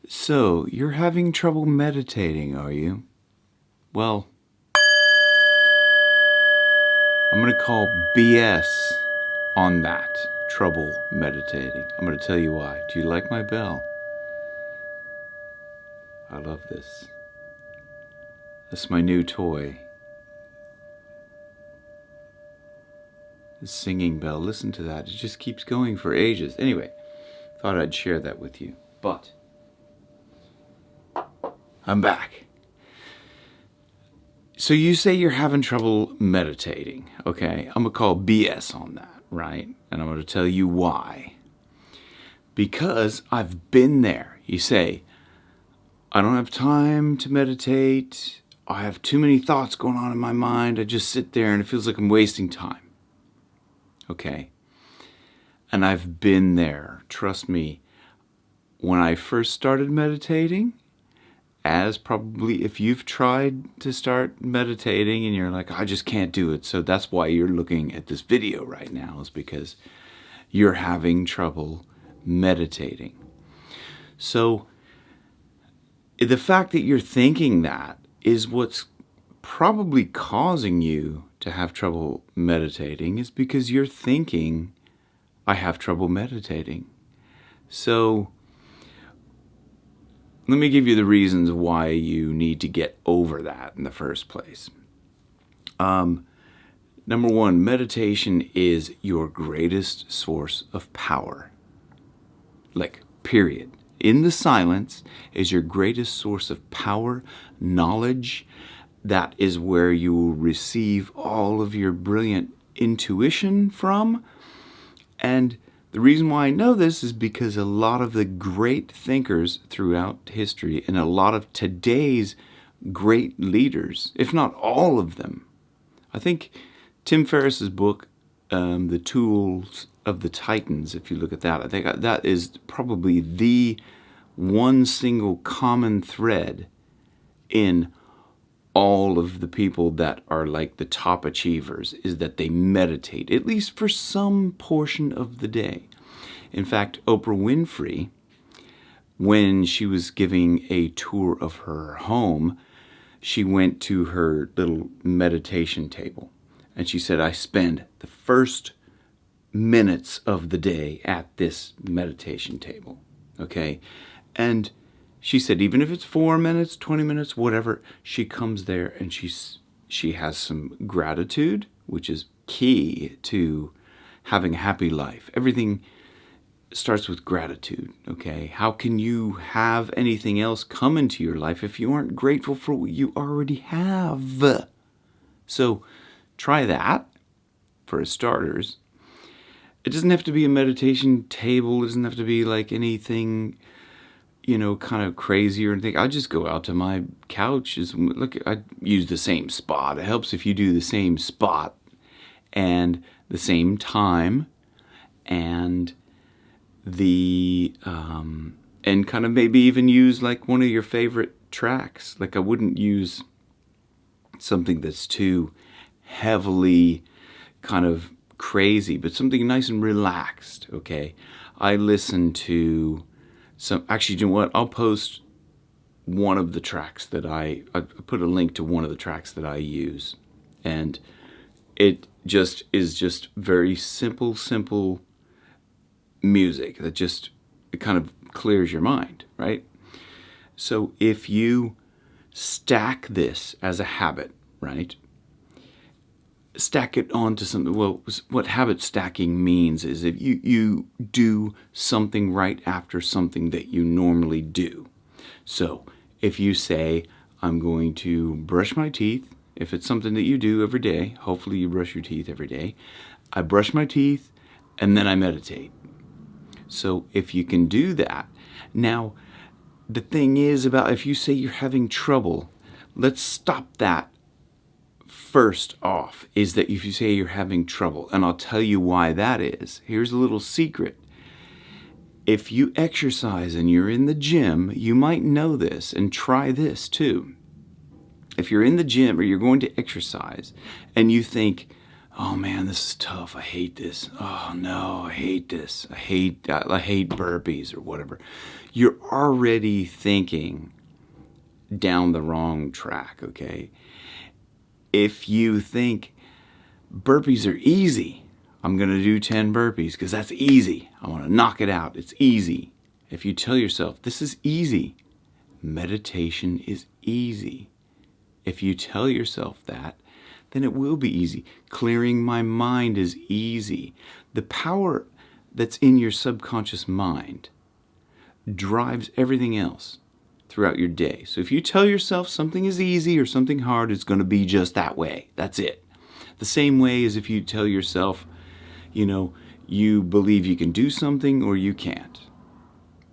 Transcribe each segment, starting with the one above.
So, you're having trouble meditating, are you? Well, I'm going to call BS on that trouble meditating. I'm going to tell you why. Do you like my bell? I love this. That's my new toy. The singing bell. Listen to that. It just keeps going for ages. Anyway, thought I'd share that with you. But I'm back. So you say you're having trouble meditating, okay? I'm going to call BS on that, right? And I'm going to tell you why. Because I've been there. You say, I don't have time to meditate. I have too many thoughts going on in my mind. I just sit there and it feels like I'm wasting time. Okay? And I've been there. Trust me. When I first started meditating, as probably if you've tried to start meditating and you're like, I just can't do it. So that's why you're looking at this video right now, is because you're having trouble meditating. So the fact that you're thinking that is what's probably causing you to have trouble meditating, is because you're thinking, I have trouble meditating. So let me give you the reasons why you need to get over that in the first place. Number one, meditation is your greatest source of power. Like, period. In the silence is your greatest source of power, knowledge. That is where you will receive all of your brilliant intuition from. And the reason why I know this is because a lot of the great thinkers throughout history and a lot of today's great leaders, if not all of them, I think Tim Ferriss's book, The Tools of the Titans, if you look at that, I think that is probably the one single common thread in all of the people that are like the top achievers, is that they meditate, at least for some portion of the day. In fact, Oprah Winfrey, when she was giving a tour of her home, she went to her little meditation table. And she said, I spend the first minutes of the day at this meditation table. Okay? And she said, even if it's 4 minutes, 20 minutes, whatever, she comes there and she has some gratitude, which is key to having a happy life. Everything starts with gratitude, okay? How can you have anything else come into your life if you aren't grateful for what you already have? So try that for starters. It doesn't have to be a meditation table. It doesn't have to be like anything, kind of crazy or anything. I just go out to my couch. Look, I use the same spot. It helps if you do the same spot and the same time and and kind of maybe even use like one of your favorite tracks. Like, I wouldn't use something that's too heavily kind of crazy, but something nice and relaxed, okay? I listen to actually, you know what? I'll post one of the tracks that I put a link to one of the tracks that I use. And it is just very simple music that just, it kind of clears your mind, right? So if you stack this as a habit, right? Stack it onto something. Well, what habit stacking means is if you do something right after something that you normally do. So if you say, I'm going to brush my teeth, if it's something that you do every day, hopefully you brush your teeth every day. I brush my teeth and then I meditate. So if you can do that. Now, the thing is about if you say you're having trouble, let's stop that. First off, is that if you say you're having trouble, and I'll tell you why that is. Here's a little secret. If you exercise and you're in the gym, you might know this, and try this too. If you're in the gym or you're going to exercise and you think, oh man, this is tough. I hate this. Oh no, I hate this. I hate burpees or whatever. You're already thinking down the wrong track, okay? If you think burpees are easy, I'm going to do 10 burpees because that's easy. I want to knock it out. It's easy. If you tell yourself, this is easy, meditation is easy. If you tell yourself that, then it will be easy. Clearing my mind is easy. The power that's in your subconscious mind drives everything else throughout your day. So if you tell yourself something is easy or something hard, it's going to be just that way. That's it. The same way as if you tell yourself, you believe you can do something or you can't.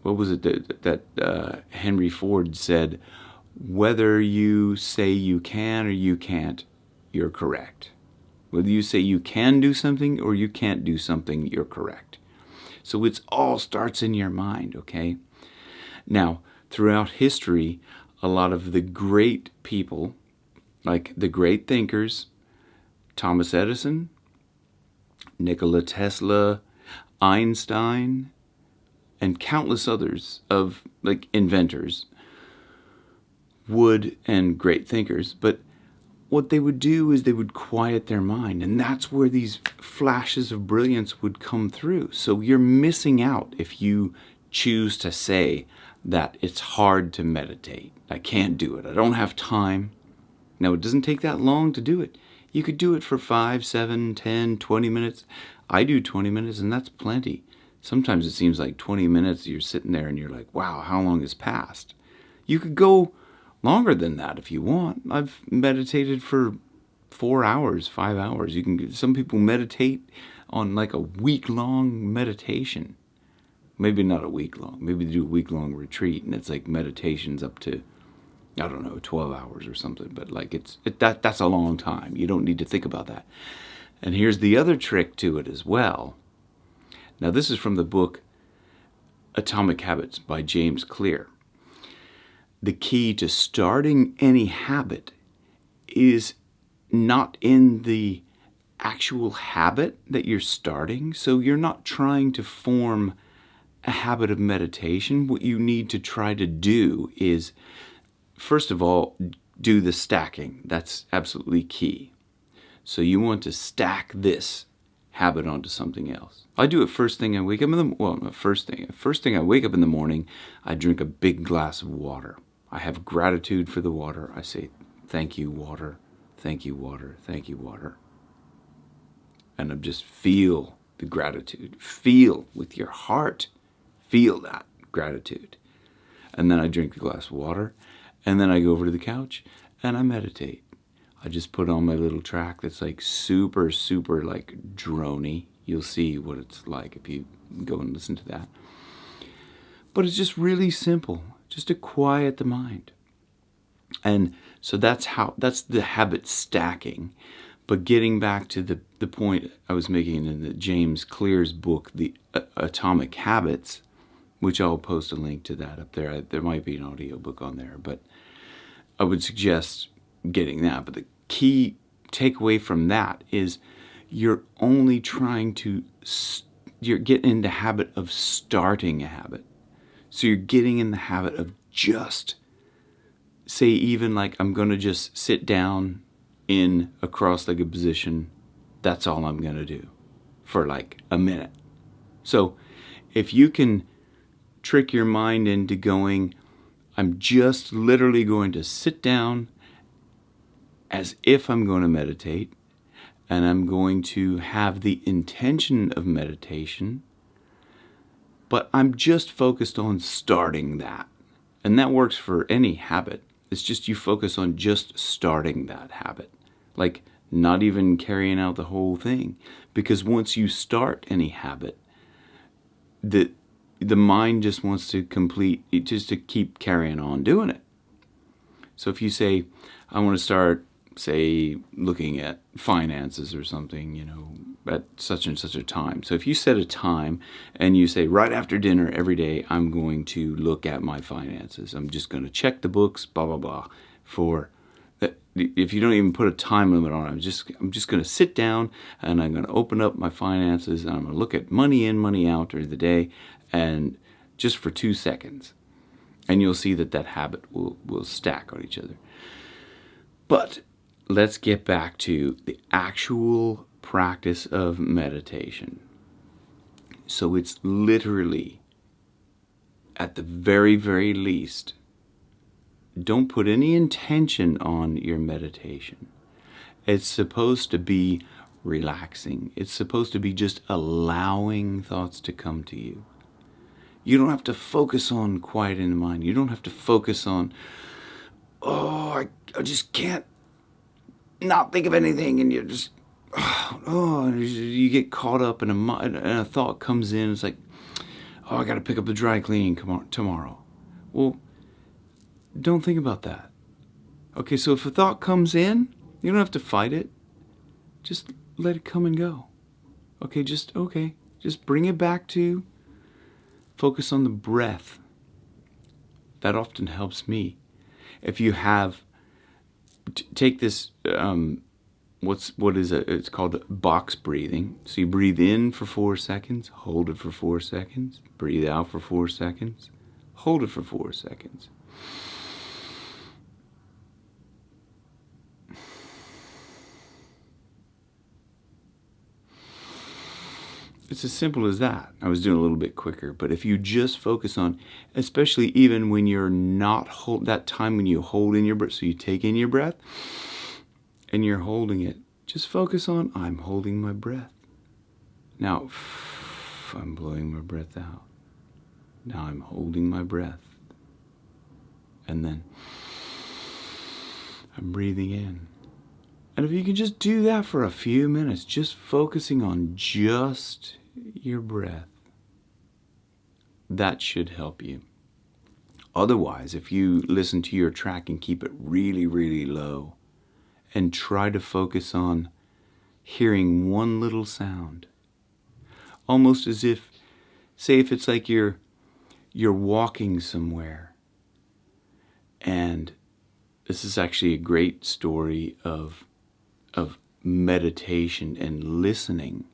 What was it that Henry Ford said? Whether you say you can or you can't, you're correct. Whether you say you can do something or you can't do something, you're correct. So it all starts in your mind, okay? Now, throughout history, a lot of the great people, like the great thinkers, Thomas Edison, Nikola Tesla, Einstein, and countless others of inventors and great thinkers, but what they would do is they would quiet their mind, and that's where these flashes of brilliance would come through. So you're missing out if you choose to say that it's hard to meditate. I can't do it. I don't have time. Now, it doesn't take that long to do it. You could do it for 5, 7, 10, 20 minutes. I do 20 minutes, and that's plenty. Sometimes it seems like 20 minutes, you're sitting there and you're like, wow, how long has passed? You could go longer than that if you want. I've meditated for 4 hours, 5 hours. Some people meditate on like a week-long meditation. Maybe not a week long. Maybe they do a week-long retreat, and it's like meditations up to, I don't know, 12 hours or something. But that's a long time. You don't need to think about that. And here's the other trick to it as well. Now, this is from the book Atomic Habits by James Clear. The key to starting any habit is not in the actual habit that you're starting. So you're not trying to form a habit of meditation. What you need to try to do is, first of all, do the stacking. That's absolutely key. So you want to stack this habit onto something else. I do it first thing I wake up first thing I wake up in the morning, I drink a big glass of water. I have gratitude for the water. I say, thank you, water. Thank you, water. Thank you, water. And I just feel the gratitude. Feel with your heart. Feel that gratitude. And then I drink the glass of water. And then I go over to the couch and I meditate. I just put on my little track that's like super, super like droney. You'll see what it's like if you go and listen to that. But it's just really simple, just to quiet the mind. And so that's the habit stacking. But getting back to the point I was making in the James Clear's book, The Atomic Habits, which I'll post a link to that up there. There might be an audiobook on there, but I would suggest getting that. But the key takeaway from that is you're only trying to, you're getting in the habit of starting a habit. So you're getting in the habit of just, say even like I'm going to just sit down in a cross-legged position. That's all I'm going to do for like a minute. So if you can trick your mind into going, I'm just literally going to sit down as if I'm going to meditate, and I'm going to have the intention of meditation, but I'm just focused on starting that. And that works for any habit. It's just you focus on just starting that habit. Like not even carrying out the whole thing. Because once you start any habit, the mind just wants to just to keep carrying on doing it. So if you say, I want to start, say, looking at finances or something, at such and such a time. So if you set a time and you say, right after dinner every day, I'm going to look at my finances. I'm just going to check the books, blah, blah, blah, for if you don't even put a time limit on it, I'm just going to sit down and I'm going to open up my finances and I'm going to look at money in, money out during the day, and just for 2 seconds. And you'll see that habit will stack on each other. But let's get back to the actual practice of meditation. So it's literally, at the very, very least, don't put any intention on your meditation. It's supposed to be relaxing. It's supposed to be just allowing thoughts to come to you. You don't have to focus on quiet in the mind. You don't have to focus on, I just can't not think of anything, and you just, you get caught up in and a thought comes in. It's like, I got to pick up the dry cleaning tomorrow. Well, don't think about that. Okay, so if a thought comes in, you don't have to fight it. Just let it come and go. Okay, just bring it back to focus on the breath. That often helps me. If you have, take this, it's called box breathing. So you breathe in for 4 seconds, hold it for 4 seconds, breathe out for 4 seconds, hold it for 4 seconds. It's as simple as that. I was doing a little bit quicker, but if you just focus on, especially even when you're not that time when you hold in your breath, so you take in your breath and you're holding it, just focus on, I'm holding my breath. Now, I'm blowing my breath out. Now I'm holding my breath. And then I'm breathing in. And if you can just do that for a few minutes, just focusing on just your breath, that should help you. Otherwise, if you listen to your track and keep it really, really low and try to focus on hearing one little sound, almost as if, say if it's like you're walking somewhere, and this is actually a great story of meditation and listening,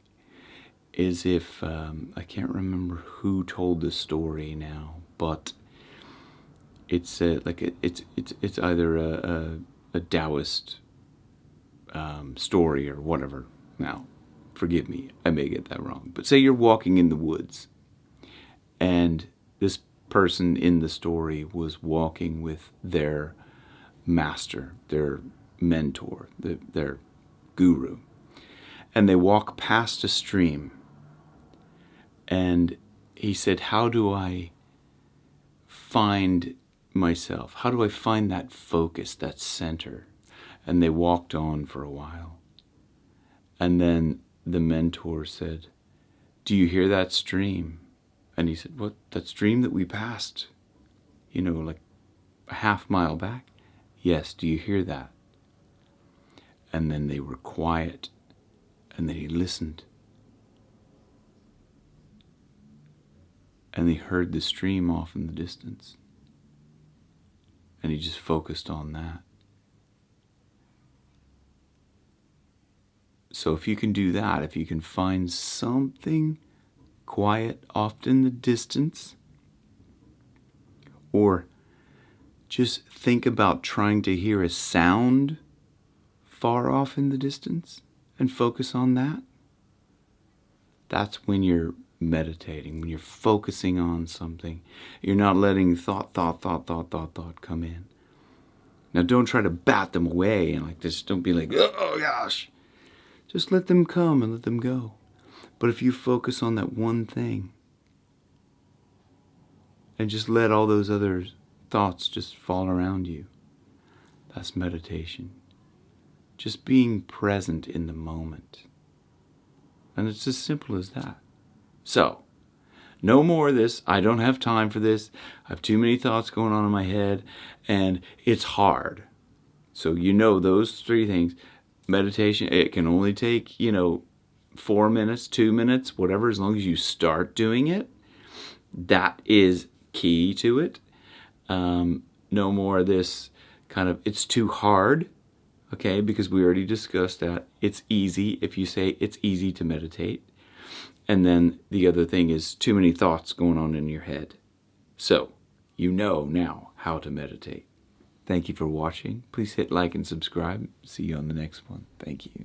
is if I can't remember who told the story now, but it's it's either a Taoist story or whatever. Now, forgive me, I may get that wrong, but say you're walking in the woods, and this person in the story was walking with their master, their mentor, their guru, and they walk past a stream, and he said, how do I find myself? How do I find that focus, that center? And they walked on for a while, and then the mentor said, do you hear that stream? And he said, what, that stream that we passed, like a half mile back? Yes, do you hear that? And then they were quiet, and then he listened. And he heard the stream off in the distance. And he just focused on that. So if you can do that, if you can find something quiet off in the distance, or just think about trying to hear a sound far off in the distance and focus on that, that's when you're meditating, when you're focusing on something. You're not letting thought come in. Now don't try to bat them away and like this. Don't be like, oh gosh. Just let them come and let them go. But if you focus on that one thing and just let all those other thoughts just fall around you, that's meditation. Just being present in the moment. And it's as simple as that. So, no more of this. I don't have time for this. I have too many thoughts going on in my head, and it's hard. So those 3 things. Meditation, it can only take, 4 minutes, 2 minutes, whatever, as long as you start doing it. That is key to it. No more of this kind of, it's too hard. okay, because we already discussed that. It's easy if you say it's easy to meditate. And then the other thing is too many thoughts going on in your head. So, you know now how to meditate. Thank you for watching. Please hit like and subscribe. See you on the next one. Thank you.